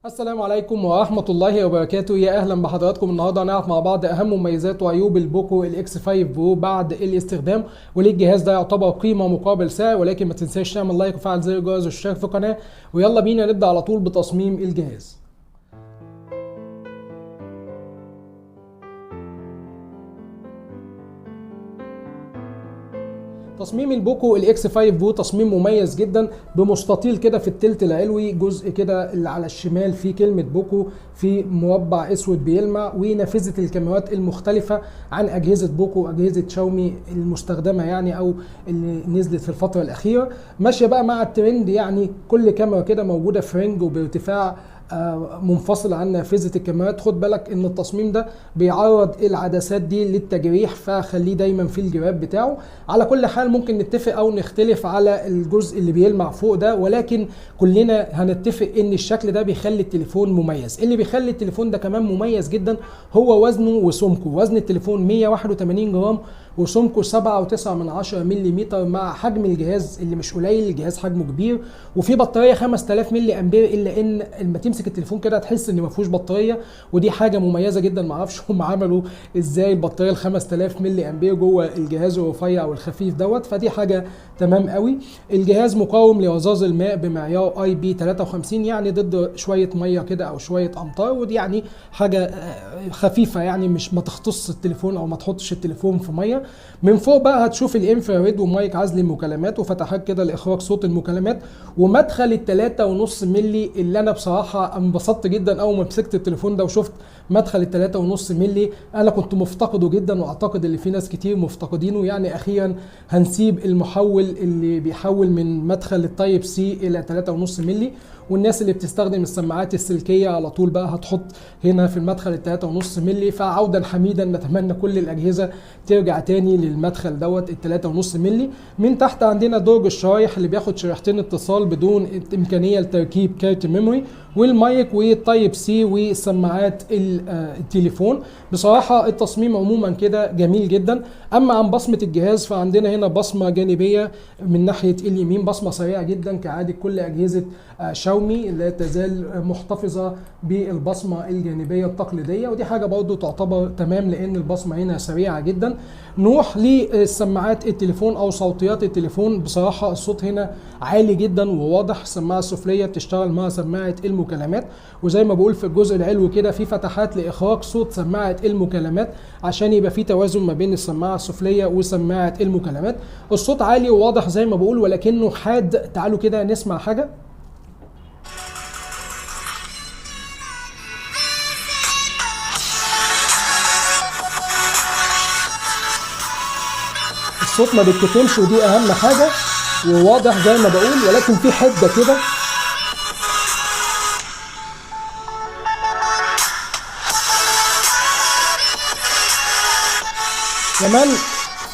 السلام عليكم ورحمة الله وبركاته. يا أهلا بحضراتكم. النهاردة هنعرف مع بعض أهم مميزات وعيوب البوكو الاكس 5 برو بعد الاستخدام، وليه الجهاز ده يعتبر قيمة مقابل سعر. ولكن ما تنساش تعمل لايك وفعل زر الجرس والاشتراك في القناة، ويلا بينا نبدأ على طول بتصميم الجهاز. تصميم البوكو الاكس 5 برو تصميم مميز جدا، بمستطيل كده في التلت العلوي، جزء كده اللي على الشمال فيه كلمة بوكو في مربع اسود بيلمع، ونافذة الكاميرات المختلفة عن اجهزة بوكو واجهزة شاومي المستخدمة يعني او اللي نزلت في الفترة الاخيرة. ماشية بقى مع الترند، يعني كل كاميرا كده موجودة في رينج وبارتفاع منفصل عن نافذة الكاميرات. خد بالك ان التصميم ده بيعرض العدسات دي للتجريح، فخليه دايما في الجراب بتاعه. على كل حال ممكن نتفق او نختلف على الجزء اللي بيلمع فوق ده، ولكن كلنا هنتفق ان الشكل ده بيخلي التليفون مميز. اللي بيخلي التليفون ده كمان مميز جدا هو وزنه وسمكه. وزن التليفون 181 جرام وسمكه 7.9 ملم، مع حجم الجهاز اللي مش قليل. الجهاز حجمه كبير وفي بطاريه 5000 ملي امبير، الا ان لما تمسك التليفون كده تحس ان ما فيهوش بطاريه، ودي حاجه مميزه جدا. ما اعرفش هم عملوا ازاي البطاريه ال 5000 ملي امبير جوه الجهاز الرفيع والخفيف دوت، فدي حاجه تمام قوي. الجهاز مقاوم لرذاذ الماء بمعيار اي بي 53، يعني ضد شويه ميه كده او شويه امطار، ودي يعني حاجه خفيفه، يعني مش ما تختص التليفون او ما تحطش التليفون في ميه. من فوق بقى هتشوف الانفراريد ومايك عزل المكالمات وفتحات كده لاخراج صوت المكالمات، ومدخل ال 3.5 ملي اللي انا بصراحه انبسطت جدا اول ما مسكت التليفون ده وشفت مدخل ال 3.5 ملي. انا كنت مفتقده جدا، واعتقد ان في ناس كتير مفتقدينه. يعني اخيرا هنسيب المحول اللي بيحول من مدخل التايب سي الى 3.5 ملي، والناس اللي بتستخدم السماعات السلكيه على طول بقى هتحط هنا في المدخل ال 3.5 ملي. فعودا حميدا، نتمنى كل الاجهزه ترجع تاني للمدخل دوت ال 3.5 ملي. من تحت عندنا درج الشرايح اللي بياخد شريحتين اتصال بدون امكانيه لتركيب كارت ميموري، والمايك والتايب سي وسماعات التليفون. بصراحه التصميم عموما كده جميل جدا. اما عن بصمه الجهاز فعندنا هنا بصمه جانبيه من ناحيه اليمين، بصمه سريعه جدا كعاده كل اجهزه شاومي، لا تزال محتفظه بالبصمه الجانبيه التقليديه، ودي حاجه برضو تعتبر تمام لان البصمه هنا سريعه جدا. نروح لسماعات التليفون او صوتيات التليفون. بصراحه الصوت هنا عالي جدا وواضح. السماعه السفليه بتشتغل مع سماعه المكالمات، وزي ما بقول في الجزء العلوي كده في فتحات لاخراج صوت سماعه المكالمات عشان يبقى في توازن ما بين السماعه السفليه وسماعه المكالمات. الصوت عالي وواضح زي ما بقول، ولكنه حاد. تعالوا كده نسمع حاجه. الصوت ما بيتكتمش، ودي اهم حاجه، وواضح زي ما بقول، ولكن في حده كده. كمان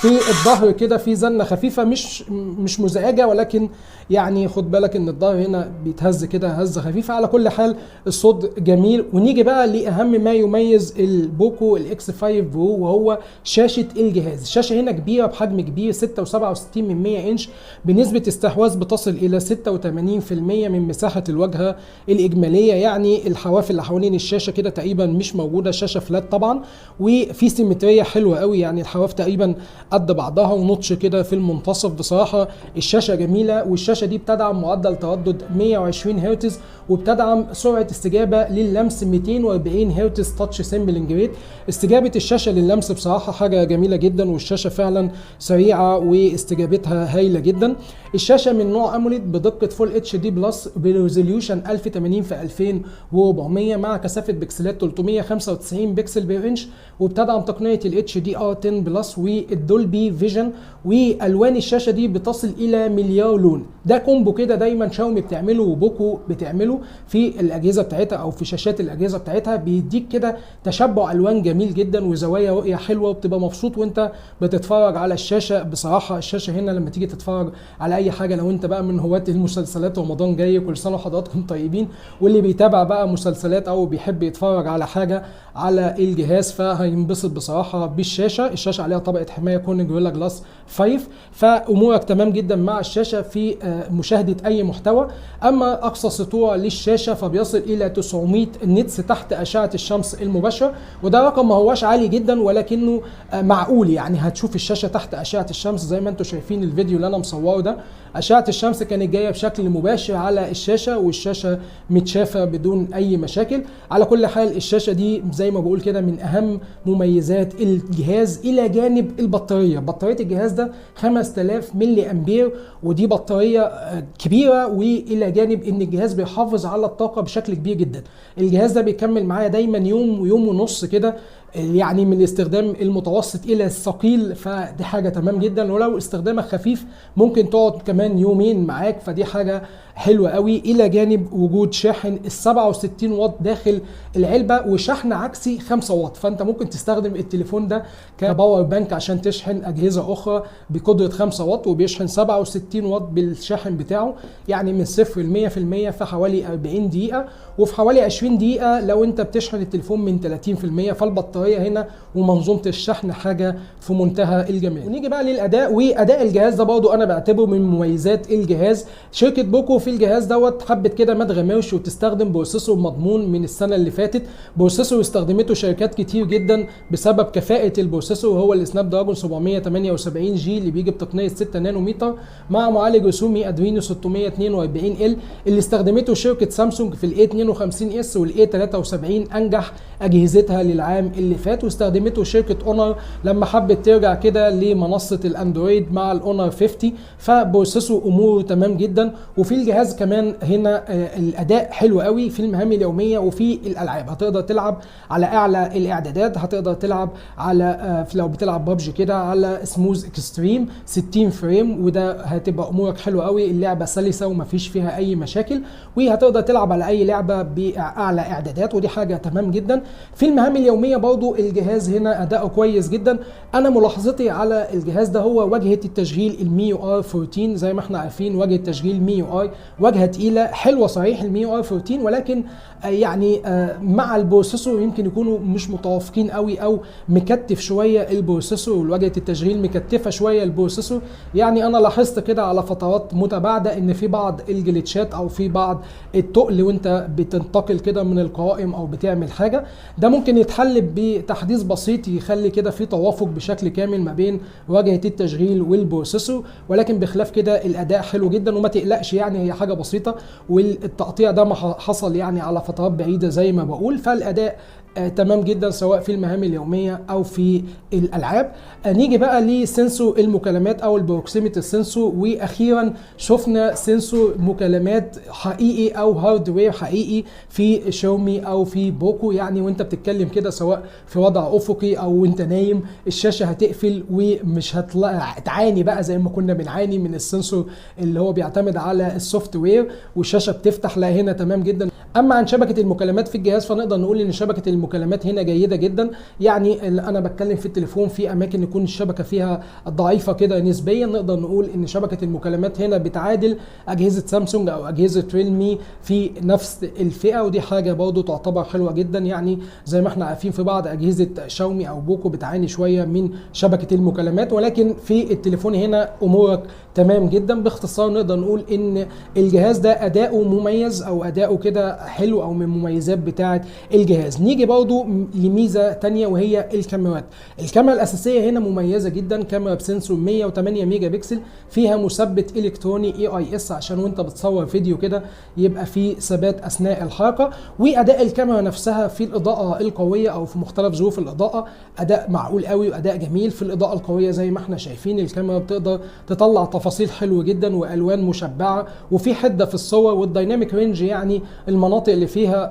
في الظهر كده في زنه خفيفه مش مزعجه، ولكن يعني خد بالك ان الظهر هنا بيتهز كده هزه خفيفه. على كل حال الصوت جميل. ونيجي بقى لاهم ما يميز البوكو الاكس 5 برو، وهو شاشه الجهاز. الشاشه هنا كبيره بحجم كبير، 6.67 انش، بنسبه استحواذ بتصل الى 86% من مساحه الواجهه الاجماليه. يعني الحواف اللي حوالين الشاشه كده تقريبا مش موجوده، شاشه فلات طبعا، وفي سيمتريه حلوه قوي، يعني الحواف تقريبا قد بعضها ونوتش كده في المنتصف. بصراحه الشاشه جميله، والشاشه دي بتدعم معدل تردد 120 هرتز، وبتدعم سرعه استجابه لللمس 240 هرتز تاتش سيمبلنج ريت. استجابه الشاشه لللمس بصراحه حاجه جميله جدا، والشاشه فعلا سريعه واستجابتها هايله جدا. الشاشه من نوع اموليد بدقه فول اتش دي بلس بريزوليوشن 1080 في 2400 مع كثافه بكسلات 395 بكسل بير انش، وبتدعم تقنيه الاتش دي ار 10 بلس والدولبي فيجن. والوان الشاشه دي بتصل الى مليار لون. ده كومبو كده دايما شاومي بتعمله وبوكو بتعمله في الاجهزه بتاعتها او في شاشات الاجهزه بتاعتها، بيديك كده تشبع الوان جميل جدا وزوايا رؤيه حلوه، وبتبقى مبسوط وانت بتتفرج على الشاشه. بصراحه الشاشه هنا لما تيجي تتفرج على اي حاجه، لو انت بقى من هواة المسلسلات، رمضان جاي كل سنه وحضراتكم طيبين، واللي بيتابع بقى مسلسلات او بيحب يتفرج على حاجه على الجهاز فهينبسط بصراحه بالشاشه. الشاشه عليها طبقه حمايه تليفون جوريلا جلاس 5. فامورك تمام جدا مع الشاشه في مشاهده اي محتوى. اما اقصى سطوع للشاشه فبيصل الى 900 نيتس تحت اشعه الشمس المباشره، وده رقم ما هواش عالي جدا ولكنه معقول. يعني هتشوف الشاشه تحت اشعه الشمس زي ما انتم شايفين الفيديو اللي انا مصوره ده، اشعه الشمس كانت جايه بشكل مباشر على الشاشه، والشاشه متشافه بدون اي مشاكل. على كل حال الشاشه دي زي ما بقول كده من اهم مميزات الجهاز، الى جانب البطاريه. بطاريه الجهاز ده 5000 ملي امبير، ودي بطاريه كبيره، والى جانب ان الجهاز بيحافظ على الطاقه بشكل كبير جدا. الجهاز ده بيكمل معايا دايما يوم ويوم ونص كده، يعني من الاستخدام المتوسط الى الثقيل، فدي حاجه تمام جدا. ولو استخدامك خفيف ممكن تقعد كمان يومين معاك، فدي حاجه حلوه قوي. الى جانب وجود شاحن ال 67 واط داخل العلبه، وشحن عكسي 5 واط، فانت ممكن تستخدم التليفون ده كباور بانك عشان تشحن اجهزه اخرى بقدره 5 واط، وبيشحن 67 واط بالشاحن بتاعه، يعني من 0 ل 100% في حوالي 40 دقيقه، وفي حوالي 20 دقيقه لو انت بتشحن التليفون من 30%. فالبطاريه هنا ومنظومه الشحن حاجه في منتهى الجمال. ونيجي بقى للاداء، واداء الجهاز ده برضه انا بعتبره من مميزات الجهاز. شركه بوكو في الجهاز دوت حبت كده ما تغامرش وتستخدم بروسيسور مضمون من السنه اللي فاتت، بروسيسور استخدمته شركات كتير جدا بسبب كفاءه البروسيسور، وهو السناب دراجون 778 جي اللي بيجي بتقنيه 6 نانومتر مع معالج رسومي ادرينو 642 ال اللي استخدمته شركه سامسونج في الاي 52 اس والاي 73 انجح اجهزتها للعام اللي فات، واستخدمته شركه اونر لما حبت ترجع كده لمنصه الاندرويد مع الاونر 50. فبروسيسور اموره تمام جدا. وفي الجهاز كمان هنا الاداء حلو قوي في المهام اليوميه وفي الالعاب، هتقدر تلعب على اعلى الاعدادات، هتقدر تلعب على لو بتلعب ببجي كده على سموز اكستريم 60 فريم، وده هتبقى امورك حلوه قوي، اللعبه سلسه ومفيش فيها اي مشاكل، وهتقدر تلعب على اي لعبه باعلى اعدادات، ودي حاجه تمام جدا. في المهام اليوميه برضو الجهاز هنا اداؤه كويس جدا. انا ملاحظتي على الجهاز ده هو واجهه التشغيل المي يو ار 14. زي ما احنا عارفين واجهه تشغيل مي يو اي واجهه تقيله حلوه صحيح المي يو ار 14، ولكن يعني مع البروسيسور يمكن يكونوا مش متوافقين قوي، او مكتف شويه البروسيسور، والواجهه التشغيل مكتفه شويه البروسيسور. يعني انا لاحظت كده على فترات متباعده ان في بعض الجليتشات او في بعض التقل وانت بتنتقل كده من القوائم او بتعمل حاجه. ده ممكن يتحل بتحديث بسيط يخلي كده في توافق بشكل كامل ما بين واجهه التشغيل والبروسيسور، ولكن بخلاف كده الاداء حلو جدا وما تقلقش، يعني هي حاجه بسيطه، والتقطيع ده ما حصل يعني على فترات بعيده زي ما بقول. فالاداء تمام جدا سواء في المهام اليوميه او في الالعاب. نيجي بقى لسنسور المكالمات او البروكسيميتي سنسور، واخيرا شفنا سنسور مكالمات حقيقي او هاردوير حقيقي في شاومي او في بوكو. يعني وانت بتتكلم كده سواء في وضع افقي او وانت نايم الشاشه هتقفل، ومش هتعاني بقى زي ما كنا بنعاني من السنسور اللي هو بيعتمد على السوفت وير والشاشه بتفتح. لا هنا تمام جدا. اما عن شبكه المكالمات في الجهاز فنقدر نقول ان شبكه المكالمات هنا جيده جدا. يعني انا بتكلم في التليفون في اماكن يكون الشبكه فيها ضعيفه كده نسبيا، نقدر نقول ان شبكه المكالمات هنا بتعادل اجهزه سامسونج او اجهزه ريلمي في نفس الفئه، ودي حاجه برضه تعتبر حلوه جدا. يعني زي ما احنا عارفين في بعض اجهزه شاومي او بوكو بتعاني شويه من شبكه المكالمات، ولكن في التليفون هنا امورك تمام جدا. باختصار نقدر نقول ان الجهاز ده اداؤه مميز او اداؤه كده حلو او من المميزات بتاعه الجهاز. نيجي برضو لميزه ثانيه وهي الكاميرات. الكاميرا الاساسيه هنا مميزه جدا، كاميرا بسنسور 108 ميجا بكسل، فيها مثبت الكتروني اي اي اس عشان وانت بتصور فيديو كده يبقى في ثبات اثناء الحركه. واداء الكاميرا نفسها في الاضاءه القويه او في مختلف ظروف الاضاءه اداء معقول قوي واداء جميل. في الاضاءه القويه زي ما احنا شايفين الكاميرا بتقدر تطلع تفاصيل حلوه جدا والوان مشبعه وفي حده في الصور، والدايناميك رينج يعني المناطق اللي فيها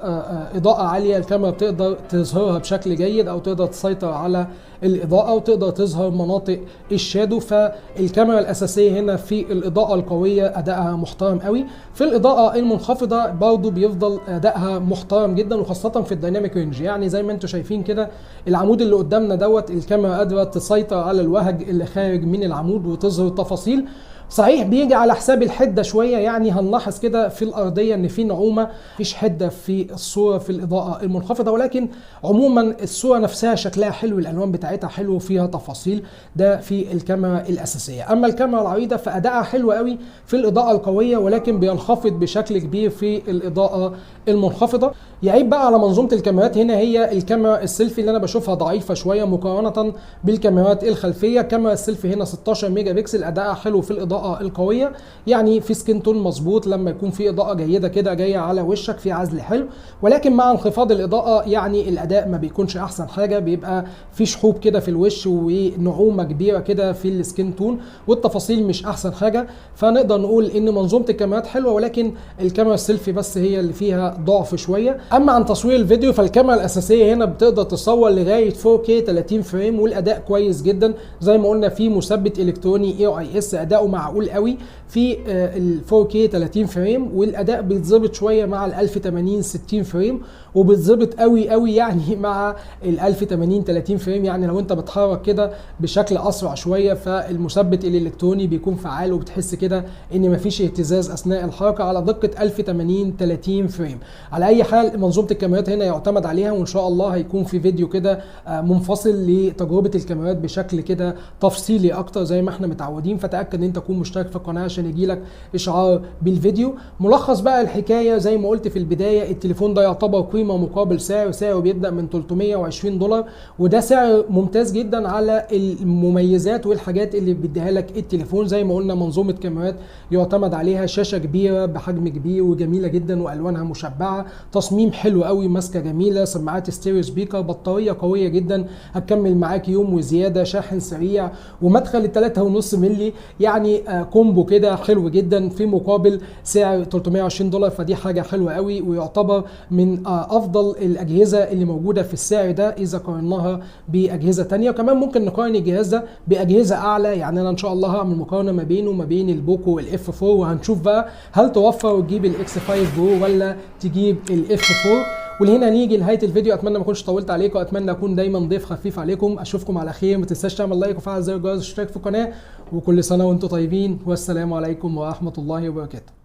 اضاءه عاليه الكاميرا بتقدر تظهرها بشكل جيد او تقدر تسيطر على الاضاءه وتقدر تظهر مناطق الشادو. فالكاميرا الاساسيه هنا في الاضاءه القويه ادائها محترم قوي. في الاضاءه المنخفضه برضو بيفضل ادائها محترم جدا وخاصه في الدايناميك رينج. يعني زي ما انتم شايفين كده العمود اللي قدامنا دوت الكاميرا قادره تسيطر على الوهج اللي خارج من العمود وتظهر تفاصيل. صحيح بيجي على حساب الحده شويه، يعني هنلاحظ كده في الارضيه ان في نعومه، مفيش حده في الصوره في الاضاءه المنخفضه، ولكن عموما الصوره نفسها شكلها حلو، الالوان بتاعتها حلو وفيها تفاصيل، ده في الكاميرا الاساسيه. اما الكاميرا العريضه فادائها حلو قوي في الاضاءه القويه، ولكن بينخفض بشكل كبير في الاضاءه المنخفضه. يعيب بقى على منظومه الكاميرات هنا هي الكاميرا السيلفي اللي انا بشوفها ضعيفه شويه مقارنه بالكاميرات الخلفيه. كاميرا السيلفي هنا 16 ميجا بكسل، ادائها حلو في الاضاءه القويه، يعني في سكين تون مظبوط لما يكون في اضاءه جيده كده جايه على وشك، في عزل حلو. ولكن مع انخفاض الاضاءه يعني الاداء ما بيكونش احسن حاجه، بيبقى في شحوب كده في الوش ونعومه كبيره كده في السكين تون، والتفاصيل مش احسن حاجه. فنقدر نقول ان منظومه الكاميرات حلوه، ولكن الكاميرا السيلفي بس هي اللي فيها ضعف شويه. اما عن تصوير الفيديو فالكاميرا الاساسيه هنا بتقدر تصور لغايه 4K 30 فريم، والاداء كويس جدا. زي ما قلنا في مثبت الكتروني AIS اداؤه معقول قوي في ال 4K 30 فريم، والاداء بيتظبط شويه مع ال 1080 60 فريم، وبيتظبط قوي قوي يعني مع ال 1080 30 فريم. يعني لو انت بتحرك كده بشكل اسرع شويه فالمثبت الالكتروني بيكون فعال، وبتحس كده ان مفيش اهتزاز اثناء الحركه على دقه 1080 30 فريم. على اي حال منظومه الكاميرات هنا يعتمد عليها، وان شاء الله هيكون في فيديو كده منفصل لتجربه الكاميرات بشكل كده تفصيلي اكتر زي ما احنا متعودين. فتاكد ان انت تكون مشترك في القناه عشان يجيلك اشعار بالفيديو. ملخص بقى الحكايه زي ما قلت في البدايه، التليفون ده يعتبر قيمه مقابل سعر، سعره بيبدا من $320، وده سعر ممتاز جدا على المميزات والحاجات اللي بيديها لك التليفون. زي ما قلنا منظومه كاميرات يعتمد عليها، شاشه كبيره بحجم كبير وجميله جدا والوانها مشبعه، تصميم حلو قوي، ماسكه جميله، سماعات ستيريو سبيكر، بطاريه قويه جدا هتكمل معاك يوم وزياده، شاحن سريع، ومدخل 3.5 مللي، يعني كومبو كده حلو جدا في مقابل سعر $320. فدي حاجه حلوه قوي، ويعتبر من افضل الاجهزه اللي موجوده في السعر ده اذا قارناها باجهزه ثانيه. وكمان ممكن نقارن الجهاز ده باجهزه اعلى، يعني انا ان شاء الله هعمل مقارنه ما بينه وما بين البوكو والاف 4، وهنشوف بقى هل توفر وتجيب الاكس 5 برو ولا تجيب الاف 4. ولهنا نيجي لنهايه الفيديو. اتمنى ما اكونش طولت عليكم، اتمنى اكون دايما ضيف خفيف عليكم. اشوفكم على خير، ما تنساش تعمل لايك وفعل زر الجرس واشتراك في القناه، وكل سنه وانتم طيبين، والسلام عليكم ورحمه الله وبركاته.